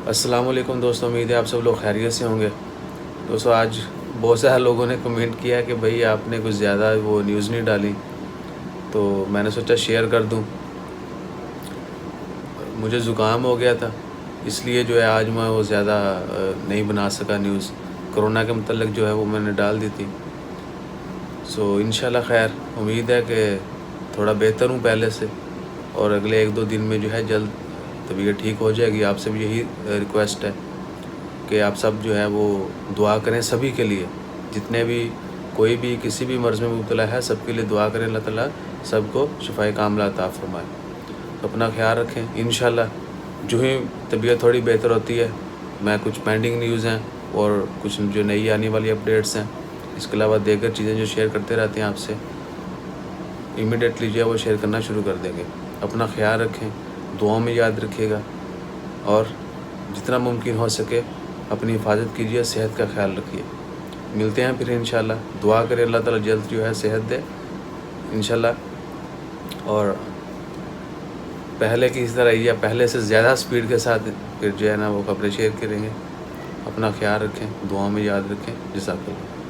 السلام علیکم دوستوں، امید ہے آپ سب لوگ خیریت سے ہوں گے۔ دوستوں آج بہت سارے لوگوں نے کمنٹ کیا کہ بھئی آپ نے کچھ زیادہ وہ نیوز نہیں ڈالی، تو میں نے سوچا شیئر کر دوں۔ مجھے زکام ہو گیا تھا، اس لیے جو ہے آج میں وہ زیادہ نہیں بنا سکا نیوز۔ کرونا کے متعلق جو ہے وہ میں نے ڈال دی تھی۔ انشاءاللہ خیر، امید ہے کہ تھوڑا بہتر ہوں پہلے سے، اور اگلے 1-2 دن میں جو ہے جلد طبیعت ٹھیک ہو جائے گی۔ آپ سے بھی یہی ریکویسٹ ہے کہ آپ سب جو ہے وہ دعا کریں سبھی کے لیے، جتنے بھی کوئی بھی کسی بھی مرض میں مبتلا ہے، سب کے لیے دعا کریں، اللہ تعالیٰ سب کو شفائے کاملہ عطا فرمائے۔ اپنا خیال رکھیں، انشاءاللہ جو ہی طبیعت تھوڑی بہتر ہوتی ہے، میں کچھ پینڈنگ نیوز ہیں اور کچھ جو نئی آنے والی اپڈیٹس ہیں، اس کے علاوہ دیگر چیزیں جو شیئر کرتے رہتے ہیں آپ سے، امیڈیٹلی جو ہے وہ شیئر کرنا شروع کر دیں گے۔ اپنا خیال رکھیں، دعاؤں میں یاد رکھیے گا، اور جتنا ممکن ہو سکے اپنی حفاظت کیجیے، صحت کا خیال رکھیے۔ ملتے ہیں پھر انشاءاللہ، دعا کریں اللہ تعالیٰ جلد جو ہے صحت دے انشاءاللہ، اور پہلے کی اس طرح یا پہلے سے زیادہ سپیڈ کے ساتھ پھر جو ہے نا وہ خبریں شیئر کریں گے۔ اپنا خیال رکھیں، دعاؤں میں یاد رکھیں۔ جزاک اللہ۔